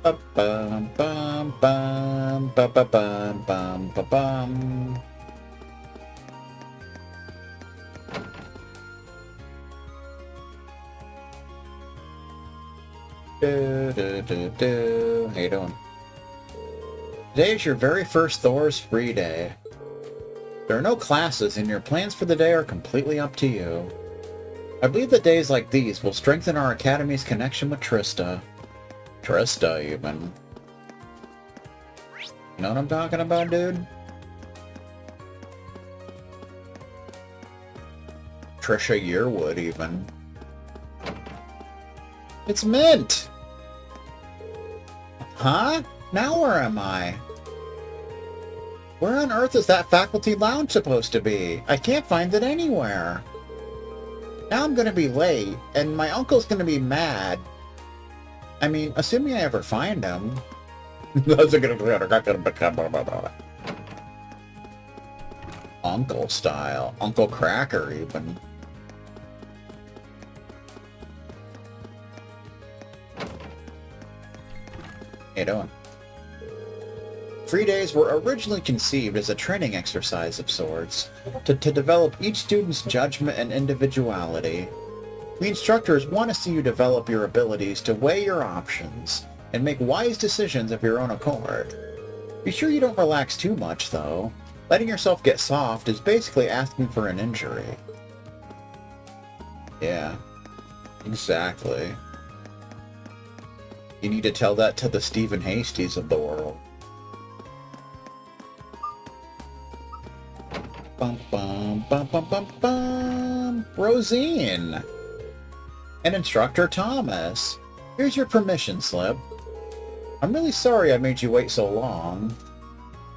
Ba-bum, bum, bum, ba-ba-bum, bum, ba-bum. How you doing? Today is your very first Thors free day. There are no classes, and your plans for the day are completely up to you. I believe that days like these will strengthen our Academy's connection with Trista. Trista, even. You know what I'm talking about, dude? Trisha Yearwood, even. It's Mint! Huh? Now where am I? Where on earth is that faculty lounge supposed to be? I can't find it anywhere. Now I'm gonna be late, and my uncle's gonna be mad. I mean, assuming I ever find him. Uncle style. Uncle Cracker, even. How you doing? Free days were originally conceived as a training exercise of sorts, to develop each student's judgment and individuality. We instructors want to see you develop your abilities to weigh your options and make wise decisions of your own accord. Be sure you don't relax too much, though. Letting yourself get soft is basically asking for an injury. Yeah, exactly. You need to tell that to the Stephen Hasties of the world. Bum bum bum bum bum bum. Rosine. And Instructor Thomas. Here's your permission slip. I'm really sorry I made you wait so long.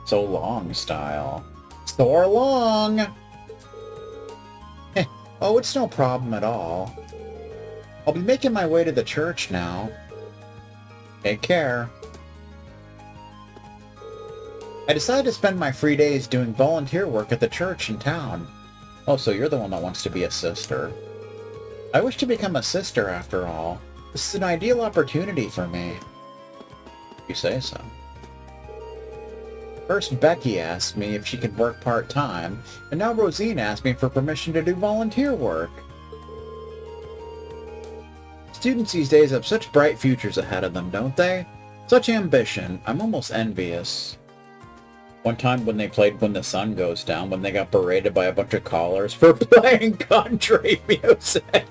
So long style. So long! Oh, it's no problem at all. I'll be making my way to the church now. Take care. I decided to spend my free days doing volunteer work at the church in town. Oh, so you're the one that wants to be a sister. I wish to become a sister, after all. This is an ideal opportunity for me. You say so. First, Becky asked me if she could work part-time, and now Rosine asked me for permission to do volunteer work. Students these days have such bright futures ahead of them, don't they? Such ambition. I'm almost envious. One time when they played When the Sun Goes Down, when they got berated by a bunch of callers for playing country music.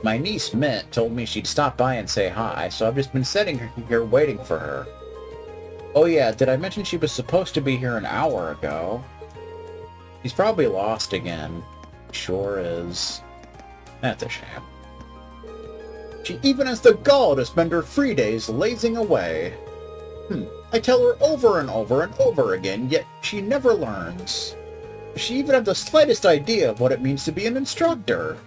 My niece Mint told me she'd stop by and say hi, so I've just been sitting here waiting for her. Oh yeah, did I mention she was supposed to be here an hour ago? She's probably lost again. Sure is. That's a shame. She even has the gall to spend her free days lazing away. I tell her over and over and over again, yet she never learns. Does she even have the slightest idea of what it means to be an instructor?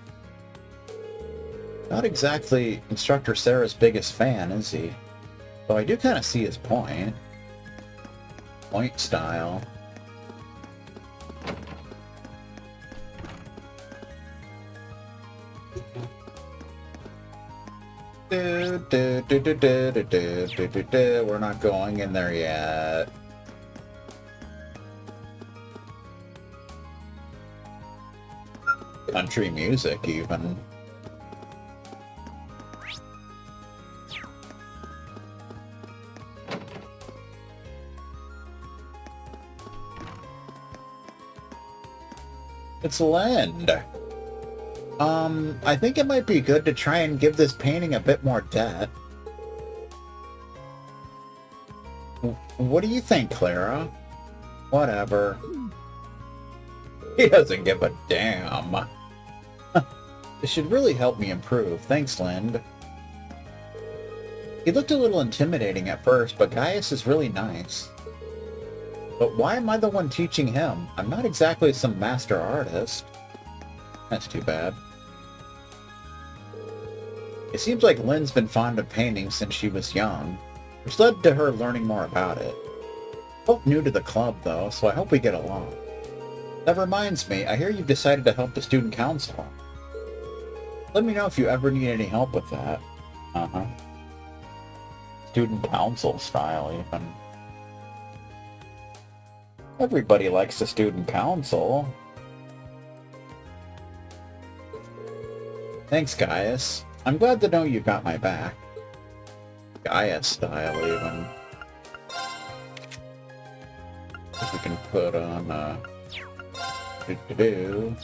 Not exactly Instructor Sarah's biggest fan, is he? Though I do kind of see his point. Point style. We're not going in there yet. Country music, even. It's Lend. I think it might be good to try and give this painting a bit more depth. What do you think, Clara? Whatever. He doesn't give a damn. This should really help me improve. Thanks, Lind. He looked a little intimidating at first, but Gaius is really nice. But why am I the one teaching him? I'm not exactly some master artist. That's too bad. It seems like Lynn's been fond of painting since she was young, which led to her learning more about it. Both new to the club, though, so I hope we get along. That reminds me, I hear you've decided to help the student council. Let me know if you ever need any help with that. Uh-huh. Student council style, even. Everybody likes the student council. Thanks, Gaius. I'm glad to know you got my back. Gaius style, even. If we can put on, do-do-do.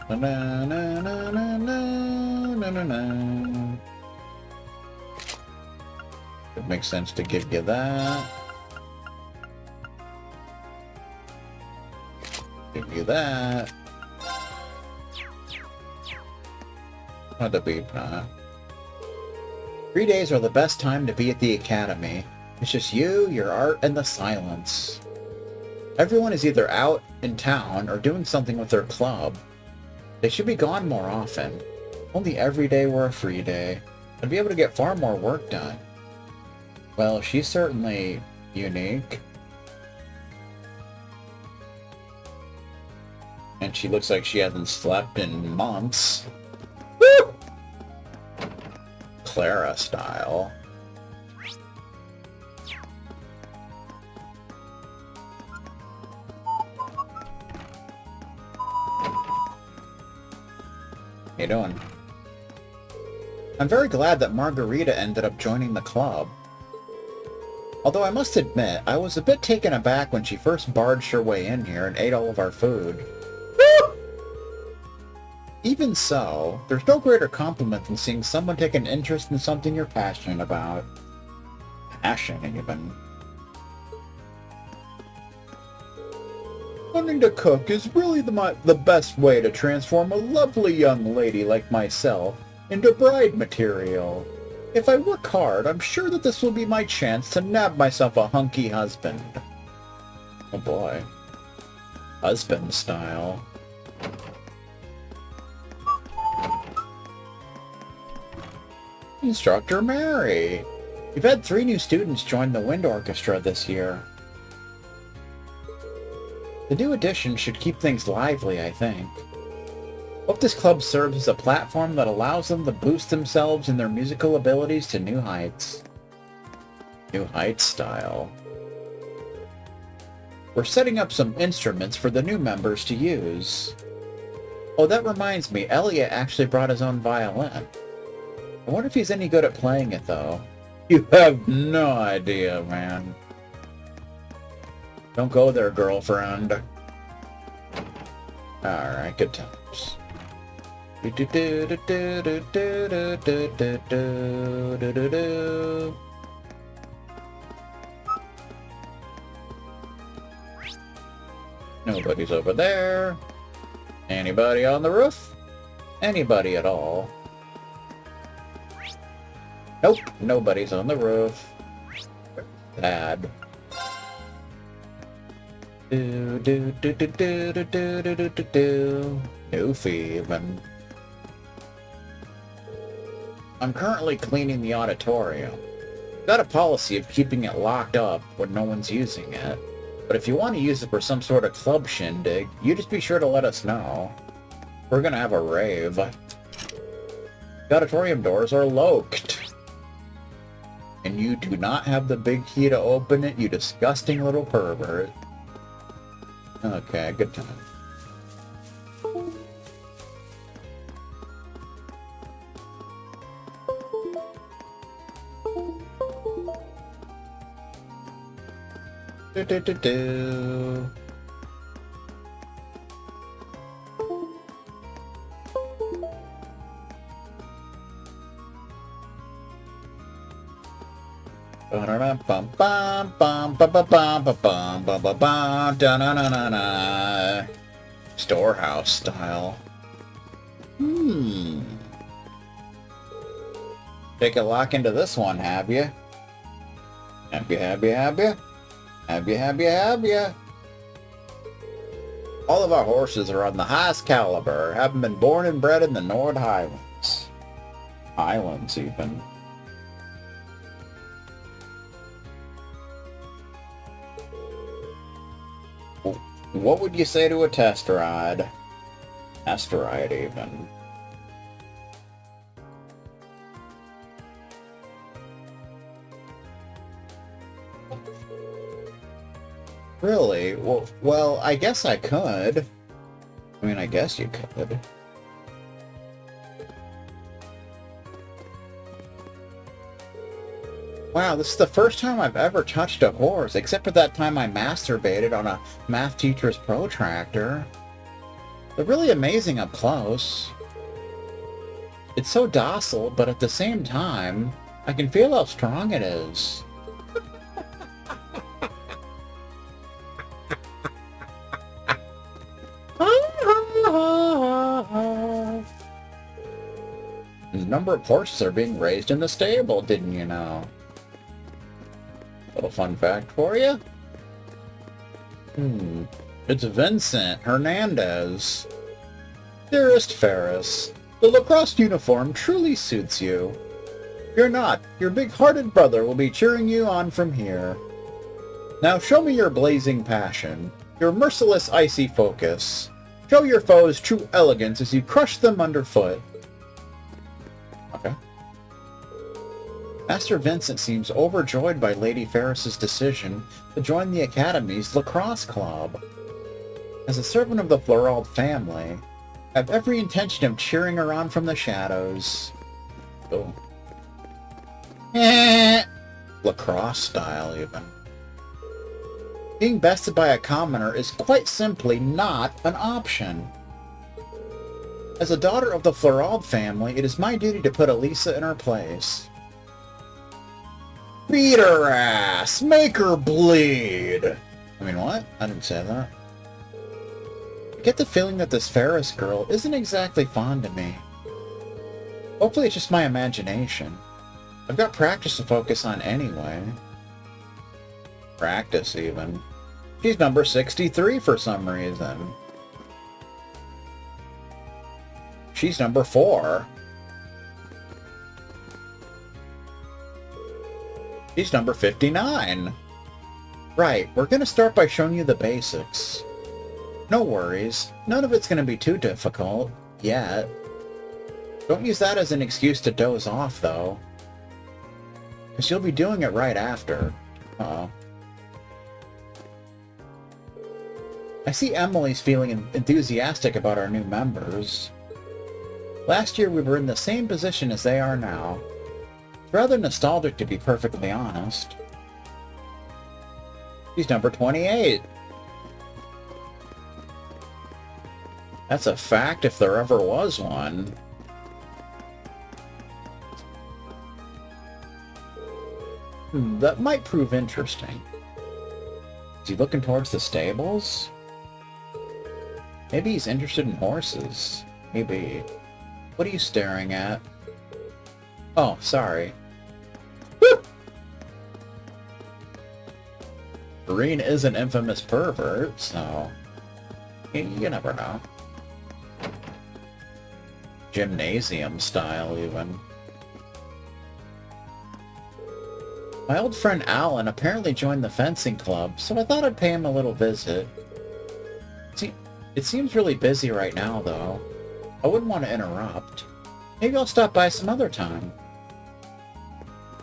Na-na-na-na-na-na-na-na. It makes sense to give you that. Give you that. Not a beep, nah. 3 days are the best time to be at the academy. It's just you, your art, and the silence. Everyone is either out in town or doing something with their club. They should be gone more often. Only every day were a free day. I'd be able to get far more work done. Well, she's certainly unique. And she looks like she hasn't slept in months. Woo! Clara style. How you doing? I'm very glad that Margarita ended up joining the club. Although I must admit, I was a bit taken aback when she first barged her way in here and ate all of our food. Woo! Even so, there's no greater compliment than seeing someone take an interest in something you're passionate about. Passion, even. Learning to cook is really the best way to transform a lovely young lady like myself into bride material. If I work hard, I'm sure that this will be my chance to nab myself a hunky husband. Oh boy. Husband style. Instructor Mary! We've had 3 new students join the wind orchestra this year. The new addition should keep things lively, I think. Hope this club serves as a platform that allows them to boost themselves and their musical abilities to new heights. New heights style. We're setting up some instruments for the new members to use. Oh, that reminds me, Elliot actually brought his own violin. I wonder if he's any good at playing it, though. You have no idea, man. Don't go there, girlfriend. Alright, good times. Nobody's over there. Anybody on the roof? Anybody at all? Nope, nobody's on the roof. Bad. Noof even. I'm currently cleaning the auditorium. I've got a policy of keeping it locked up when no one's using it. But if you want to use it for some sort of club shindig, you just be sure to let us know. We're gonna have a rave. The auditorium doors are locked. And you do not have the big key to open it, you disgusting little pervert. Okay, good time. Do. Storehouse style. Take a lock into this one, have you? Have you? Have you? All of our horses are on the highest caliber, having been born and bred in the Nord Highlands. Highlands, even. What would you say to a test ride? Test ride, even. Really? Well, I guess I could. I mean, I guess you could. Wow, this is the first time I've ever touched a horse, except for that time I masturbated on a math teacher's protractor. They're really amazing up close. It's so docile, but at the same time, I can feel how strong it is. The number of horses are being raised in the stable, didn't you know? Little fun fact for you. It's Vincent Hernandez. Dearest Ferris, the lacrosse uniform truly suits you. Fear not, your big-hearted brother will be cheering you on from here. Now show me your blazing passion, your merciless icy focus. Show your foes true elegance as you crush them underfoot. Okay. Master Vincent seems overjoyed by Lady Ferris's decision to join the Academy's lacrosse club. As a servant of the Florald family, I have every intention of cheering her on from the shadows. Oh. Lacrosse style, even. Being bested by a commoner is quite simply not an option. As a daughter of the Florald family, it is my duty to put Elisa in her place. Beat her ass! Make her bleed! I mean, what? I didn't say that. I get the feeling that this Ferris girl isn't exactly fond of me. Hopefully it's just my imagination. I've got practice to focus on anyway. Practice, even. She's number 63 for some reason. She's number 4. She's number 59. Right, we're gonna start by showing you the basics. No worries, none of it's gonna be too difficult, yet. Don't use that as an excuse to doze off, though. Because you'll be doing it right after. Uh-oh. I see Emily's feeling enthusiastic about our new members. Last year we were in the same position as they are now. It's rather nostalgic, to be perfectly honest. She's number 28. That's a fact if there ever was one. That might prove interesting. Is he looking towards the stables? Maybe he's interested in horses. Maybe. What are you staring at? Oh, sorry. Woo! Green is an infamous pervert, so... You never know. Gymnasium style, even. My old friend Alan apparently joined the fencing club, so I thought I'd pay him a little visit. It seems really busy right now, though. I wouldn't want to interrupt. Maybe I'll stop by some other time.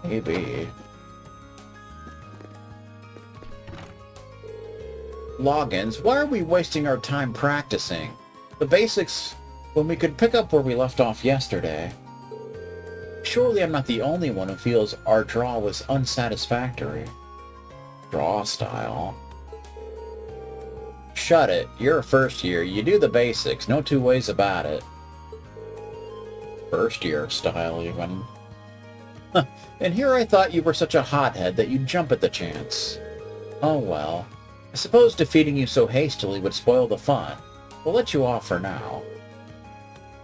Maybe. Logins, why are we wasting our time practicing the basics when we could pick up where we left off yesterday? Surely I'm not the only one who feels our draw was unsatisfactory. Draw style. Shut it. You're a first year. You do the basics. No two ways about it. First year style, even. And here I thought you were such a hothead that you'd jump at the chance. Oh well. I suppose defeating you so hastily would spoil the fun. We'll let you off for now.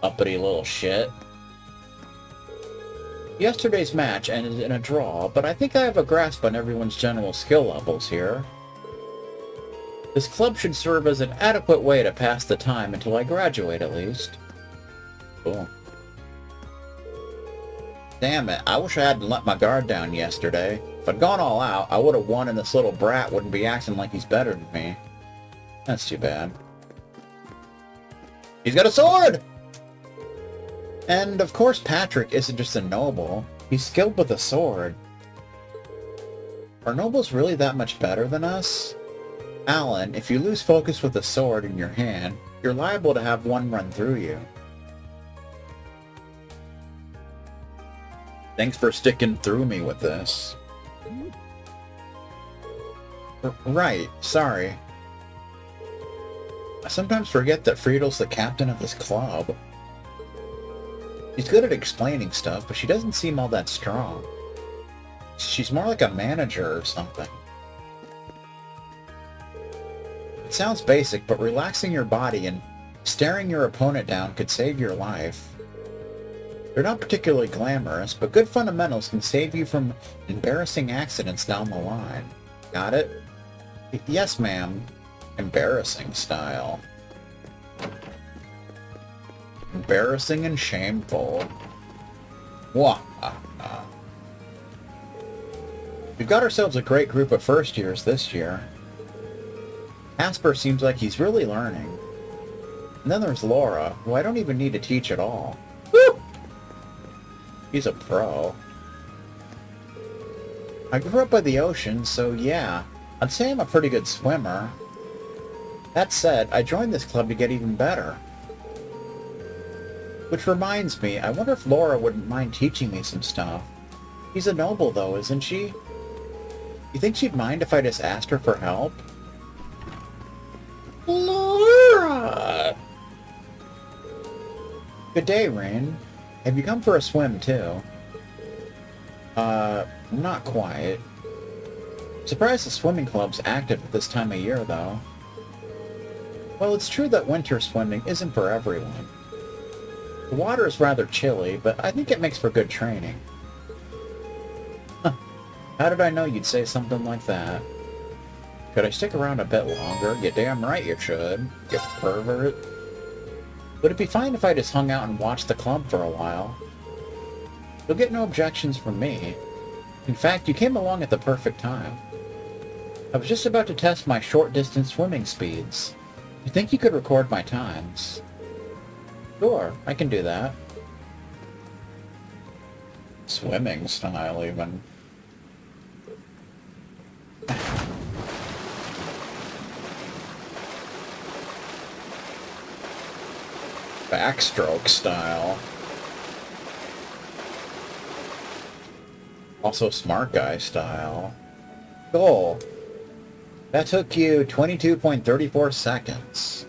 Uppity little shit. Yesterday's match ended in a draw, but I think I have a grasp on everyone's general skill levels here. This club should serve as an adequate way to pass the time until I graduate, at least. Cool. Damn it, I wish I hadn't let my guard down yesterday. If I'd gone all out, I would have won and this little brat wouldn't be acting like he's better than me. That's too bad. He's got a sword! And, of course, Patrick isn't just a noble. He's skilled with a sword. Are nobles really that much better than us? Alan, if you lose focus with a sword in your hand, you're liable to have one run through you. Thanks for sticking through me with this. Right, sorry. I sometimes forget that Friedel's the captain of this club. She's good at explaining stuff, but she doesn't seem all that strong. She's more like a manager or something. It sounds basic, but relaxing your body and staring your opponent down could save your life. They're not particularly glamorous, but good fundamentals can save you from embarrassing accidents down the line. Got it? Yes, ma'am. Embarrassing style. Embarrassing and shameful. Wah. We've got ourselves a great group of first years this year. Asper seems like he's really learning. And then there's Laura, who I don't even need to teach at all. Woo! He's a pro. I grew up by the ocean, so yeah, I'd say I'm a pretty good swimmer. That said, I joined this club to get even better. Which reminds me, I wonder if Laura wouldn't mind teaching me some stuff. She's a noble though, isn't she? You think she'd mind if I just asked her for help? Laura! Good day, Rain. Have you come for a swim too? Not quite. Surprised the swimming club's active at this time of year, though. Well, it's true that winter swimming isn't for everyone. The water is rather chilly, but I think it makes for good training. Huh. How did I know you'd say something like that? Could I stick around a bit longer? You're damn right you should, you pervert. Would it be fine if I just hung out and watched the club for a while? You'll get no objections from me. In fact, you came along at the perfect time. I was just about to test my short-distance swimming speeds. You think you could record my times? Sure, I can do that. Swimming style, even. Backstroke style. Also smart guy style. Goal. That took you 22.34 seconds.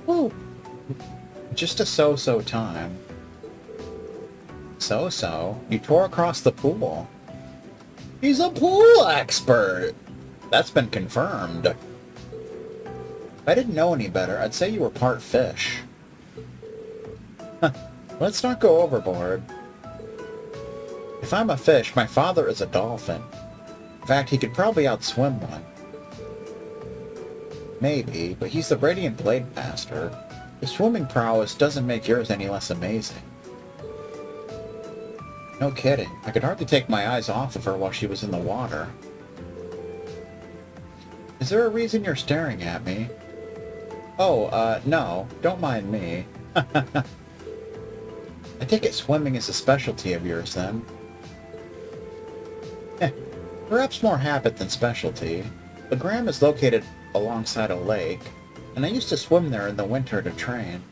Woo. Just a so-so time. So-so? You tore across the pool. He's a pool expert! That's been confirmed. If I didn't know any better, I'd say you were part fish. Let's not go overboard. If I'm a fish, my father is a dolphin. In fact, he could probably outswim one. Maybe, but he's the Radiant Blade Master. His swimming prowess doesn't make yours any less amazing. No kidding. I could hardly take my eyes off of her while she was in the water. Is there a reason you're staring at me? Oh, no. Don't mind me. I take it swimming is a specialty of yours, then. Perhaps more habit than specialty. The Gram is located alongside a lake, and I used to swim there in the winter to train.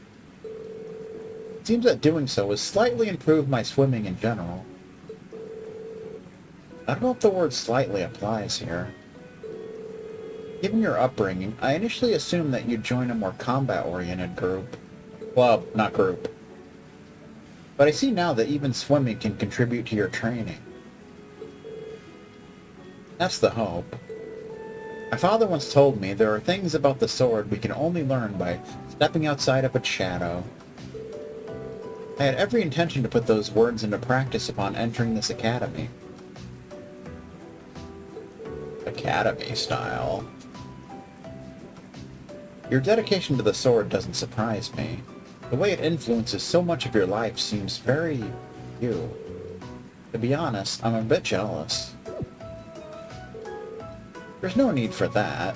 It seems that doing so has slightly improved my swimming in general. I don't know if the word slightly applies here. Given your upbringing, I initially assumed that you'd join a more combat-oriented group. Well, not group. But I see now that even swimming can contribute to your training. That's the hope. My father once told me there are things about the sword we can only learn by stepping outside of its shadow. I had every intention to put those words into practice upon entering this academy. Academy style. Your dedication to the sword doesn't surprise me. The way it influences so much of your life seems very you. To be honest, I'm a bit jealous. There's no need for that.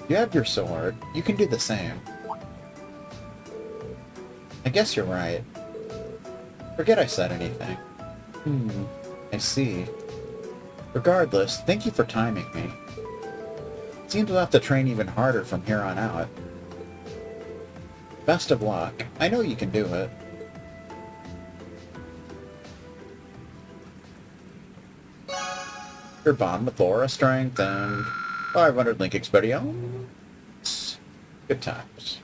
You have your sword. You can do the same. I guess you're right. Forget I said anything. I see. Regardless, thank you for timing me. Seems we'll have to train even harder from here on out. Best of luck. I know you can do it. Your bond with Laura strengthened. 500 link expeditions. Good times.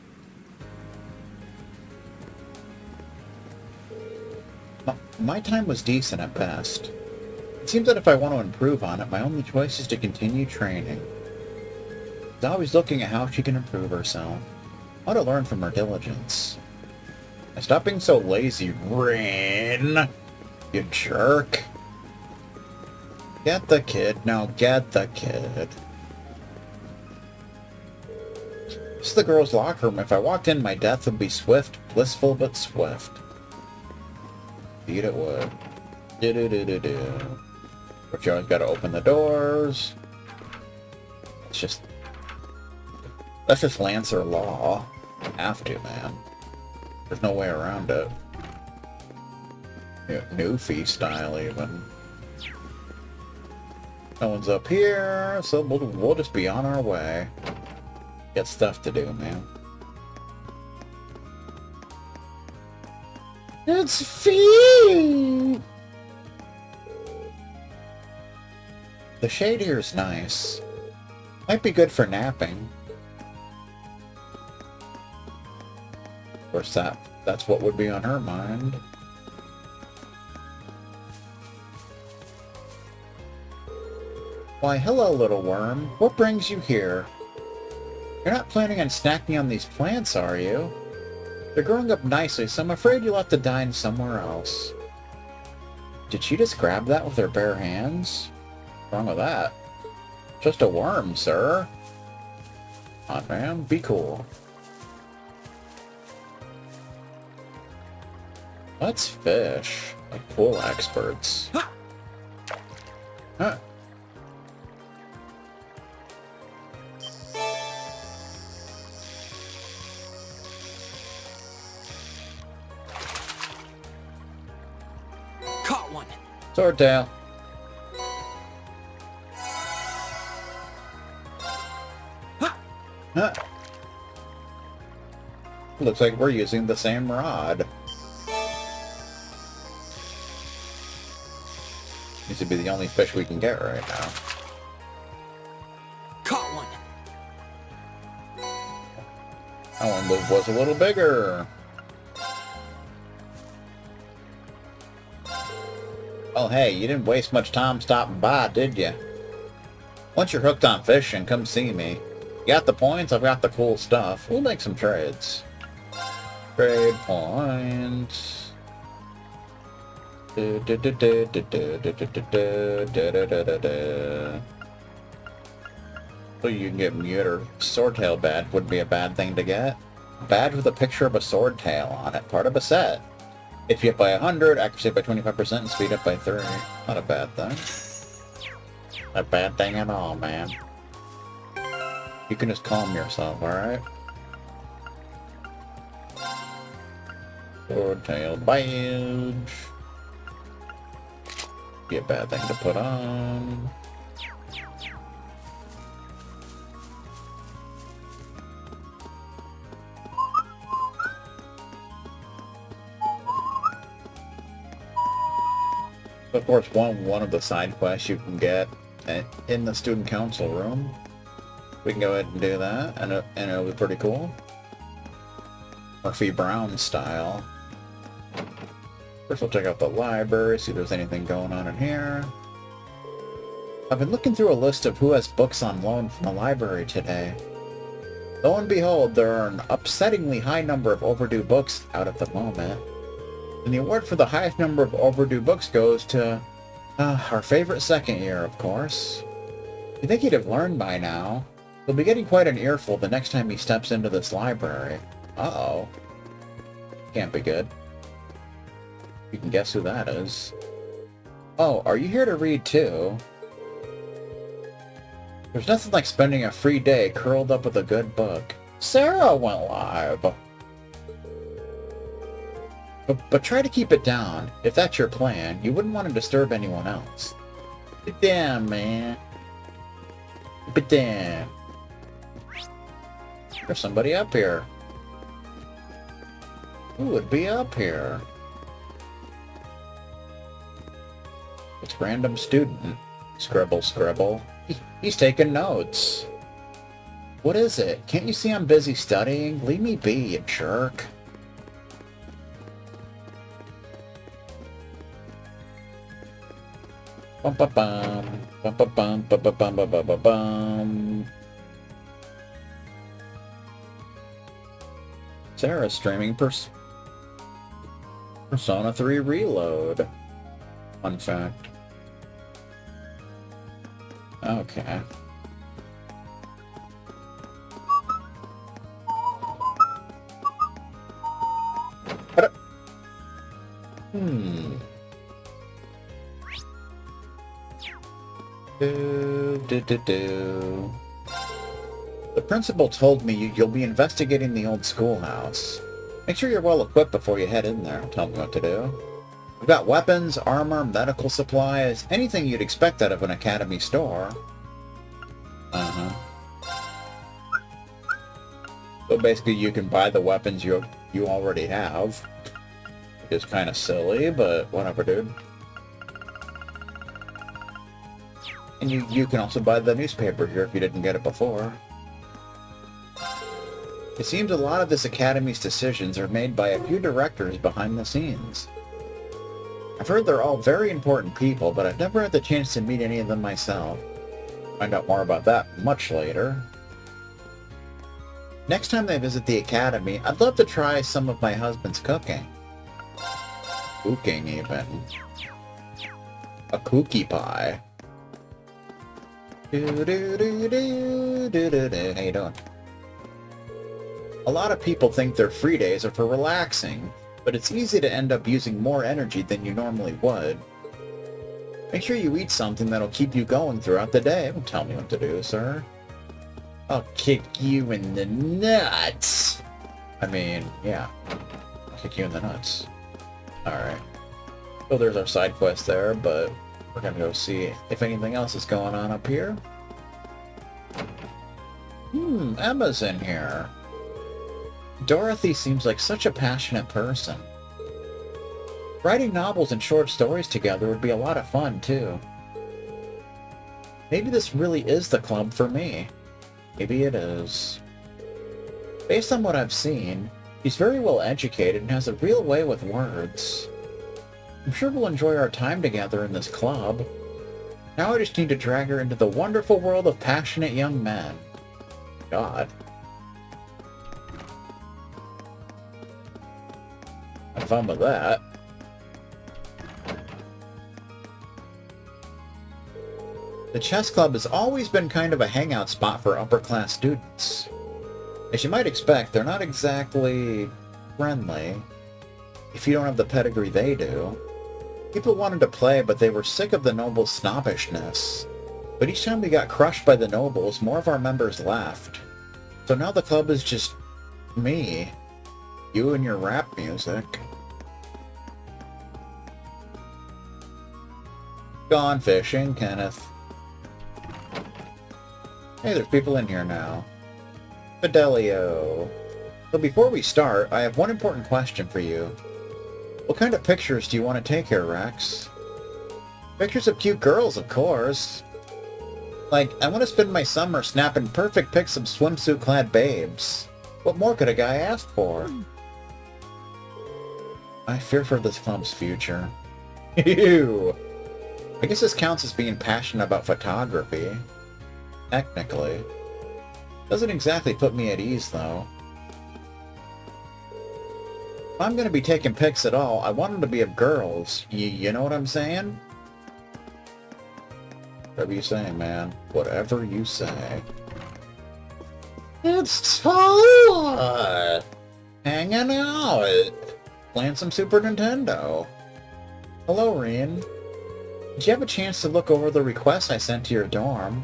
My time was decent at best. It seems that if I want to improve on it, my only choice is to continue training. She's always looking at how she can improve herself. I want to learn from her diligence. Now stop being so lazy, Rin! You jerk! Get the kid. Now get the kid. This is the girls' locker room. If I walked in, my death would be swift, blissful but swift. Indeed it would. Do-do-do-do-do. But you always gotta open the doors. That's just Lancer law. You have to, man. There's no way around it. Yeah, Newfie style, even. No one's up here, so we'll just be on our way. Got stuff to do, man. It's Fee! The shade here is nice. Might be good for napping. Of course, that's what would be on her mind. Why, hello, little worm. What brings you here? You're not planning on snacking on these plants, are you? They're growing up nicely, so I'm afraid you'll have to dine somewhere else. Did she just grab that with her bare hands? What's wrong with that? Just a worm, sir. Come on, man. Be cool. Let's fish. Like pool experts. Huh. Caught one. Swordtail. Huh. Looks like we're using the same rod. Needs to be the only fish we can get right now. Caught one. That one was a little bigger. Oh hey, you didn't waste much time stopping by, did you? Once you're hooked on fishing, come see me. You got the points, I've got the cool stuff. We'll make some trades. Trade points. So you can get mute or swordtail badge wouldn't be a bad thing to get. Badge with a picture of a swordtail on it, part of a set. HP up by 100, accuracy by 25%, and speed up by 3. Not a bad thing. Not a bad thing at all, man. You can just calm yourself, alright? Swordtail badge. Be a bad thing to put on. Of course, one of the side quests you can get in the student council room. We can go ahead and do that, and it'll be pretty cool. Murphy Brown style. First we'll check out the library, see if there's anything going on in here. I've been looking through a list of who has books on loan from the library today. Lo and behold, there are an upsettingly high number of overdue books out at the moment. And the award for the highest number of overdue books goes to our favorite second year, of course. You'd think he'd have learned by now. He'll be getting quite an earful the next time he steps into this library. Uh-oh. Can't be good. You can guess who that is. Oh, are you here to read too? There's nothing like spending a free day curled up with a good book. Sarah went live. But try to keep it down. If that's your plan, you wouldn't want to disturb anyone else. Keep it down, man. Keep it down. There's somebody up here. Who would be up here? It's random student. Scribble, scribble. He's taking notes. What is it? Can't you see I'm busy studying? Leave me be, you jerk. Bum ba bum. Bum ba bum ba ba bum ba ba ba bum. Sarah's streaming Persona 3 Reload. Fun fact. Okay. The principal told me you'll be investigating the old schoolhouse. Make sure you're well equipped before you head in there. Tell me what to do. We've got weapons, armor, medical supplies, anything you'd expect out of an academy store. So basically you can buy the weapons you already have. It's kind of silly, but whatever, dude. And you can also buy the newspaper here if you didn't get it before. It seems a lot of this academy's decisions are made by a few directors behind the scenes. I've heard they're all very important people, but I've never had the chance to meet any of them myself. Find out more about that much later. Next time they visit the academy, I'd love to try some of my husband's cooking. Cooking, even. A cookie pie. How you doing? A lot of people think their free days are for relaxing, but it's easy to end up using more energy than you normally would. Make sure you eat something that'll keep you going throughout the day. Don't tell me what to do, sir. I'll kick you in the nuts! I mean, yeah. I'll kick you in the nuts. Alright. So there's our side quest there, but we're gonna go see if anything else is going on up here. Emma's in here. Dorothy seems like such a passionate person. Writing novels and short stories together would be a lot of fun, too. Maybe this really is the club for me. Maybe it is. Based on what I've seen, he's very well educated and has a real way with words. I'm sure we'll enjoy our time together in this club. Now I just need to drag her into the wonderful world of passionate young men. God. Have fun with that. The chess club has always been kind of a hangout spot for upper-class students. As you might expect, they're not exactly friendly, if you don't have the pedigree they do. People wanted to play, but they were sick of the nobles' snobbishness. But each time we got crushed by the nobles, more of our members left. So now the club is just me. You and your rap music. Gone fishing, Kenneth. Hey, there's people in here now. Fidelio. So before we start, I have one important question for you. What kind of pictures do you want to take here, Rex? Pictures of cute girls, of course. Like, I want to spend my summer snapping perfect pics of swimsuit-clad babes. What more could a guy ask for? I fear for this club's future. Ew. I guess this counts as being passionate about photography. Technically. Doesn't exactly put me at ease, though. If I'm gonna be taking pics at all, I want them to be of girls. You know what I'm saying? Whatever you say, man. Whatever you say. It's Todd! Hanging out! Playing some Super Nintendo. Hello, Rien. Did you have a chance to look over the requests I sent to your dorm?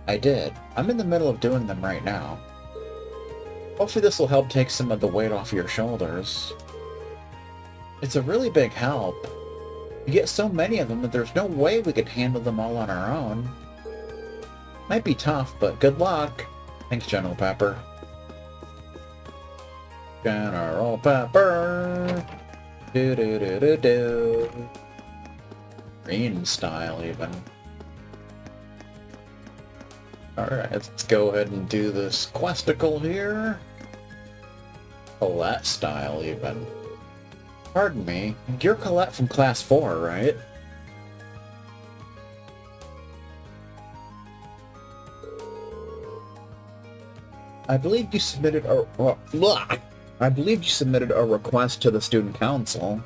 I did. I'm in the middle of doing them right now. Hopefully this will help take some of the weight off your shoulders. It's a really big help. You get so many of them that there's no way we could handle them all on our own. Might be tough, but good luck. Thanks, General Pepper. General Pepper. Do. Green style, even. Alright, let's go ahead and do this questicle here. Colette style, even. Pardon me, you're Colette from Class 4, right? I believe you submitted a request to the Student Council.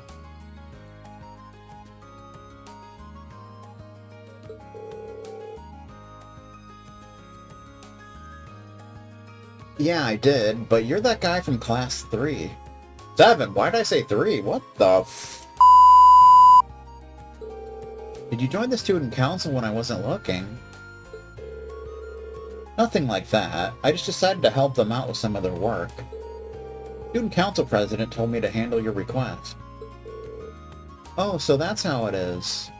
Yeah, I did, but you're that guy from Class 3. 7? Why'd I say 3? What the f... Did you join the Student Council when I wasn't looking? Nothing like that. I just decided to help them out with some of their work. Student Council President told me to handle your request. Oh, so that's how it is.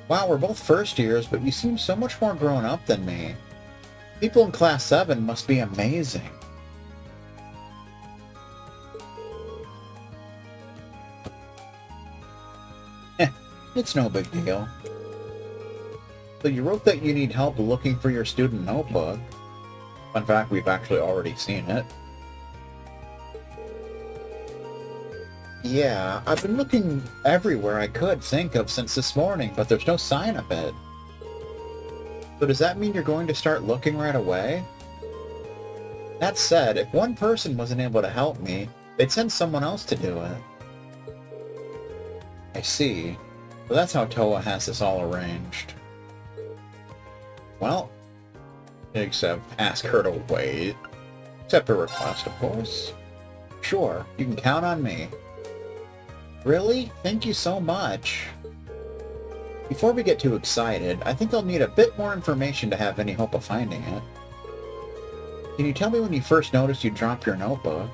Wow, we're both first years, but you seem so much more grown up than me. People in Class 7 must be amazing. It's no big deal. So you wrote that you need help looking for your student notebook. Fun fact, we've actually already seen it. Yeah, I've been looking everywhere I could think of since this morning, but there's no sign of it. So does that mean you're going to start looking right away? That said, if one person wasn't able to help me, they'd send someone else to do it. I see. So that's how Toa has this all arranged. Well, except ask her to wait. Accept her request, of course. Sure, you can count on me. Really? Thank you so much. Before we get too excited, I think I'll need a bit more information to have any hope of finding it. Can you tell me when you first noticed you dropped your notebooks?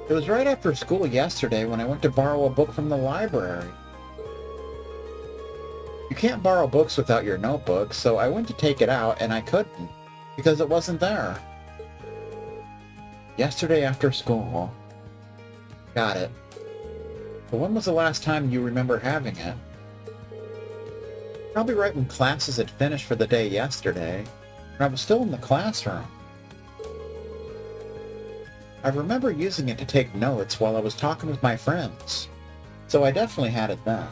It was right after school yesterday when I went to borrow a book from the library. You can't borrow books without your notebook, so I went to take it out and I couldn't, because it wasn't there. Yesterday after school. Got it. But when was the last time you remember having it? Probably right when classes had finished for the day yesterday, and I was still in the classroom. I remember using it to take notes while I was talking with my friends, so I definitely had it then.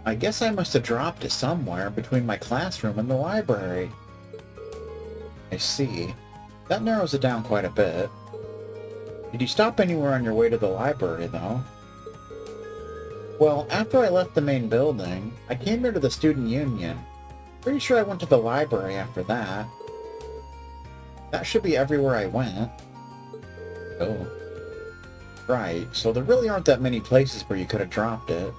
I guess I must have dropped it somewhere between my classroom and the library. I see. That narrows it down quite a bit. Did you stop anywhere on your way to the library, though? Well, after I left the main building, I came here to the Student Union. Pretty sure I went to the library after that. That should be everywhere I went. Oh. Right, so there really aren't that many places where you could have dropped it.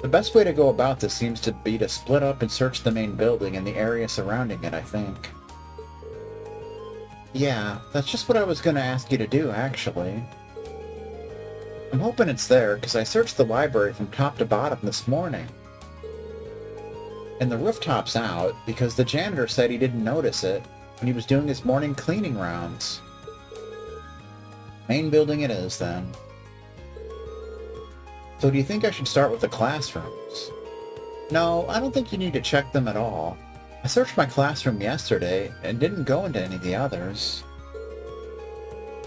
The best way to go about this seems to be to split up and search the main building and the area surrounding it, I think. Yeah, that's just what I was going to ask you to do, actually. I'm hoping it's there, because I searched the library from top to bottom this morning. And the rooftop's out, because the janitor said he didn't notice it when he was doing his morning cleaning rounds. Main building it is, then. So do you think I should start with the classrooms? No, I don't think you need to check them at all. I searched my classroom yesterday and didn't go into any of the others.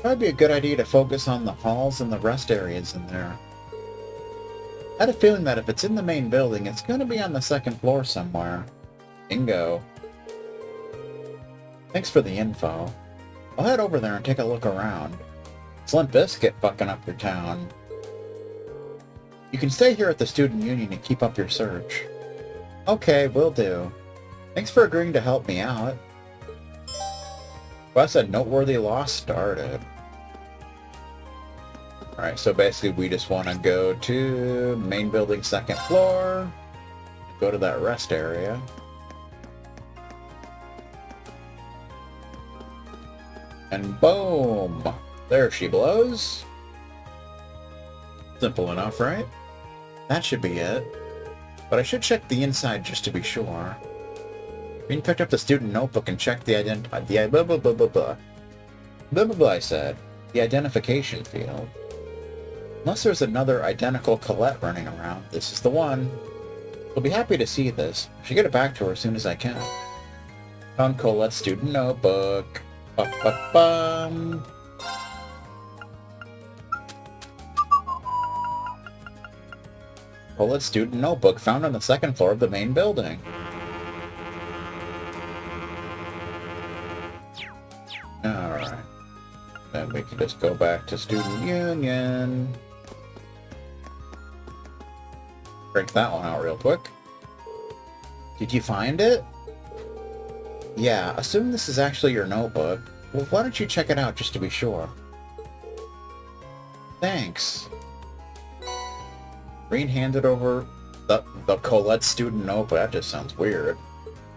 Probably be a good idea to focus on the halls and the rest areas in there. I had a feeling that if it's in the main building, it's going to be on the second floor somewhere. Bingo. Thanks for the info. I'll head over there and take a look around. Slim Biscuit fucking up your town. You can stay here at the Student Union and keep up your search. Okay, will do. Thanks for agreeing to help me out. Quest a noteworthy loss started. Alright, so basically we just want to go to main building, second floor. Go to that rest area. And boom! There she blows. Simple enough, right? That should be it. But I should check the inside just to be sure. Green picked up the student notebook and checked the I said. The identification field. Unless there's another identical Colette running around, this is the one. I'll be happy to see this. I should get it back to her as soon as I can. Found Colette's student notebook. Ba-ba-bum. Colette's student notebook found on the second floor of the main building. Alright. Then we can just go back to Student Union. Break that one out real quick. Did you find it? Yeah, assume this is actually your notebook. Well, why don't you check it out just to be sure? Thanks. Green handed over the Colette student notebook. That just sounds weird.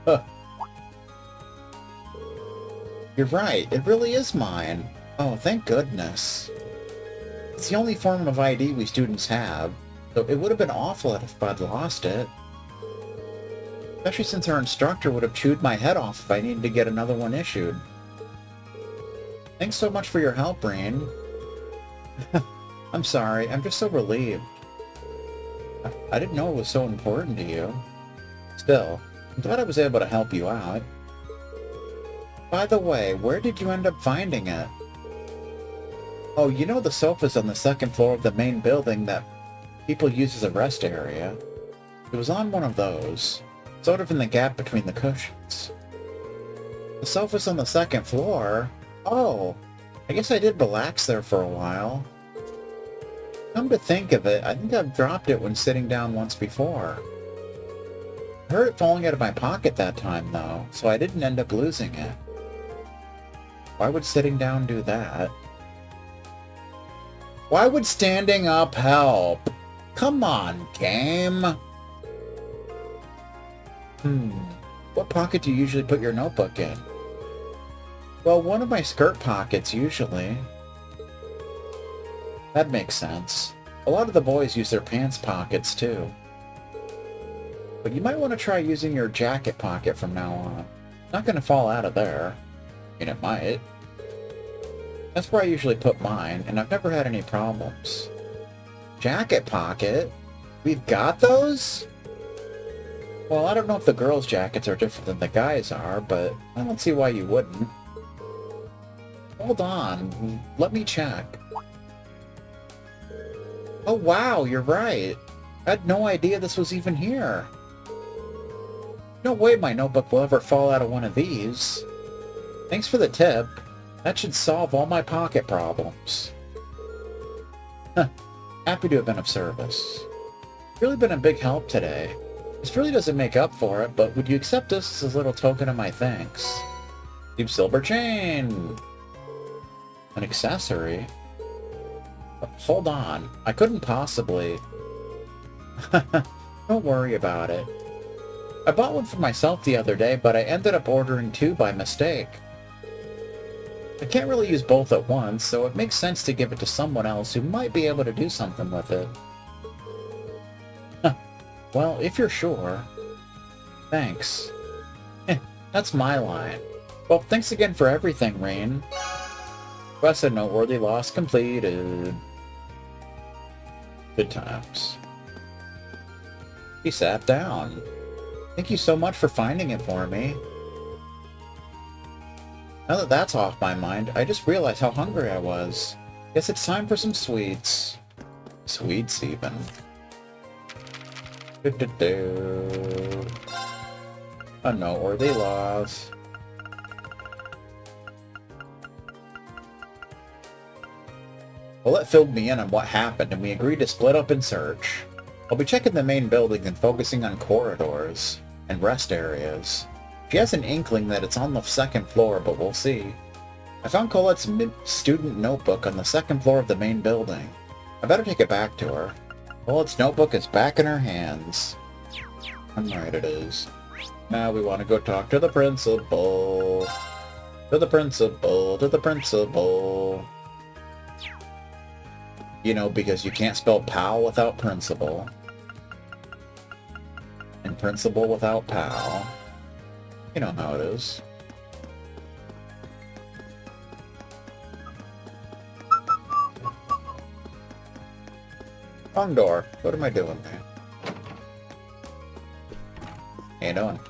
Huh. You're right, it really is mine. Oh, thank goodness. It's the only form of ID we students have, so it would have been awful if I'd lost it. Especially since our instructor would have chewed my head off if I needed to get another one issued. Thanks so much for your help, Rain. I'm sorry, I'm just so relieved. I didn't know it was so important to you. Still, I'm glad I was able to help you out. By the way, where did you end up finding it? Oh, you know the sofas on the second floor of the main building that people use as a rest area? It was on one of those, sort of in the gap between the cushions. The sofa's on the second floor? Oh, I guess I did relax there for a while. Come to think of it, I think I've dropped it when sitting down once before. I heard it falling out of my pocket that time, though, so I didn't end up losing it. Why would sitting down do that? Why would standing up help? Come on, game! What pocket do you usually put your notebook in? Well, one of my skirt pockets, usually. That makes sense. A lot of the boys use their pants pockets, too. But you might want to try using your jacket pocket from now on. It's not going to fall out of there. I mean, it might. That's where I usually put mine, and I've never had any problems. Jacket pocket? We've got those? Well, I don't know if the girls' jackets are different than the guys' are, but I don't see why you wouldn't. Hold on, let me check. Oh wow, you're right. I had no idea this was even here. No way my notebook will ever fall out of one of these. Thanks for the tip. That should solve all my pocket problems. Huh. Happy to have been of service. Really been a big help today. This really doesn't make up for it, but would you accept this as a little token of my thanks? Deep silver chain! An accessory? Hold on. I couldn't possibly... Don't worry about it. I bought one for myself the other day, but I ended up ordering two by mistake. I can't really use both at once, so it makes sense to give it to someone else who might be able to do something with it. Well, if you're sure. Thanks. That's my line. Well, thanks again for everything, Rain. Quest a noteworthy loss completed. Good times. He sat down. Thank you so much for finding it for me. Now that that's off my mind, I just realized how hungry I was. Guess it's time for some sweets. Sweets, even. A noteworthy loss. Well, it filled me in on what happened, and we agreed to split up and search. I'll be checking the main building and focusing on corridors and rest areas. She has an inkling that it's on the second floor, but we'll see. I found Colette's student notebook on the second floor of the main building. I better take it back to her. Colette's notebook is back in her hands. I'm right, it is. Now we want to go talk to the principal. To the principal, to the principal. You know, because you can't spell pal without principal. And principal without pal. You know how it is. Wrong door. What am I doing there? How you doing?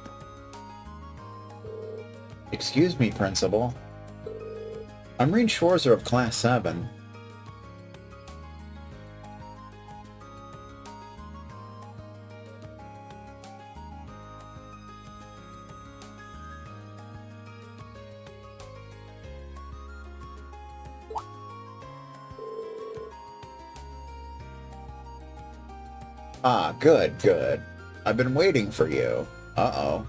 Excuse me, Principal. I'm Rean Schwarzer of Class 7. Ah, good, good. I've been waiting for you. Uh-oh.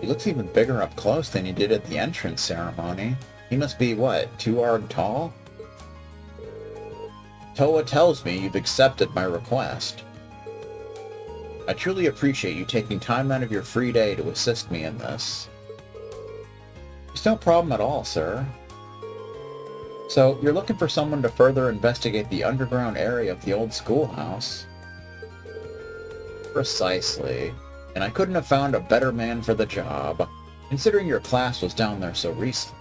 He looks even bigger up close than he did at the entrance ceremony. He must be, what, 2 arg tall? Toa tells me you've accepted my request. I truly appreciate you taking time out of your free day to assist me in this. It's no problem at all, sir. So, you're looking for someone to further investigate the underground area of the old schoolhouse? Precisely. And I couldn't have found a better man for the job, considering your class was down there so recently.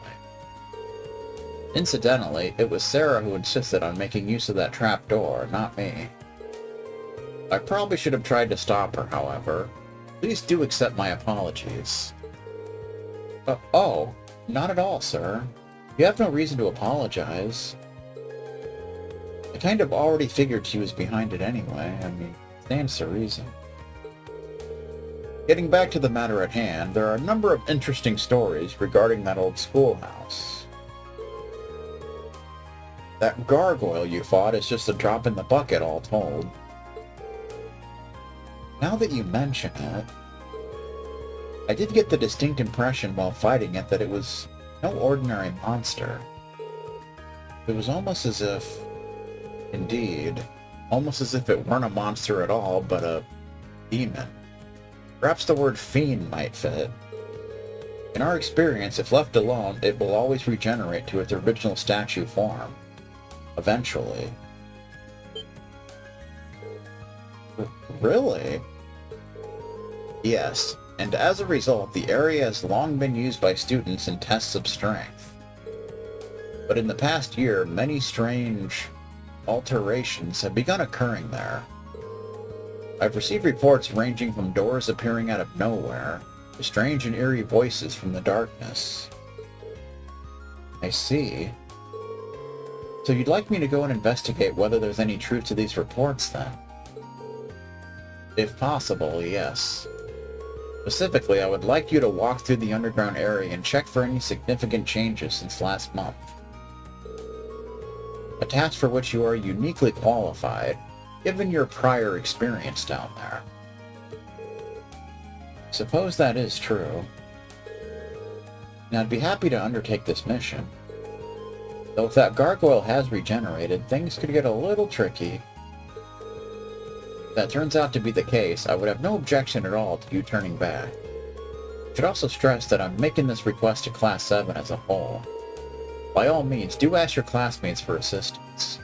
Incidentally, it was Sarah who insisted on making use of that trapdoor, not me. I probably should have tried to stop her, however. Please do accept my apologies. Oh, not at all, sir. You have no reason to apologize. I kind of already figured she was behind it anyway. I mean, stands to reason. Getting back to the matter at hand, there are a number of interesting stories regarding that old schoolhouse. That gargoyle you fought is just a drop in the bucket, all told. Now that you mention it, I did get the distinct impression while fighting it that it was no ordinary monster. It was almost as if, indeed, almost as if it weren't a monster at all, but a demon. Perhaps the word fiend might fit. In our experience, if left alone, it will always regenerate to its original statue form. Eventually. Really? Yes, and as a result, the area has long been used by students in tests of strength. But in the past year, many strange alterations have begun occurring there. I've received reports ranging from doors appearing out of nowhere to strange and eerie voices from the darkness. I see. So you'd like me to go and investigate whether there's any truth to these reports, then? If possible, yes. Specifically, I would like you to walk through the underground area and check for any significant changes since last month. A task for which you are uniquely qualified, given your prior experience down there. Suppose that is true. Now, I'd be happy to undertake this mission. Though if that gargoyle has regenerated, things could get a little tricky. If that turns out to be the case, I would have no objection at all to you turning back. I should also stress that I'm making this request to Class 7 as a whole. By all means, do ask your classmates for assistance.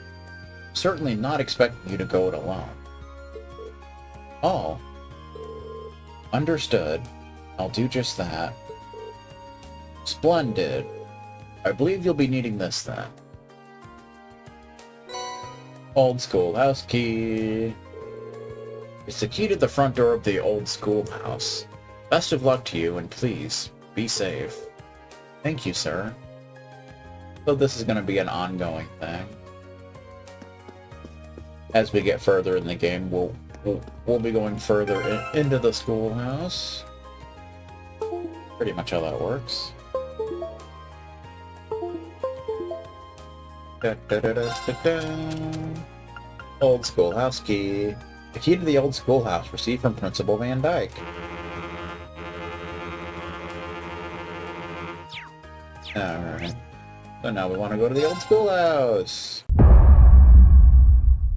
I'm certainly not expecting you to go it alone. Oh. Understood. I'll do just that. Splendid. I believe you'll be needing this then. Old schoolhouse key. It's the key to the front door of the old schoolhouse. Best of luck to you, and please, be safe. Thank you, sir. So this is going to be an ongoing thing. as we get further in the game, we'll be going further into the schoolhouse. Pretty much how that works. Da, da, da, da, da, da. Old schoolhouse key. The key to the old schoolhouse received from Principal Van Dyke. Alright. So now we want to go to the old schoolhouse.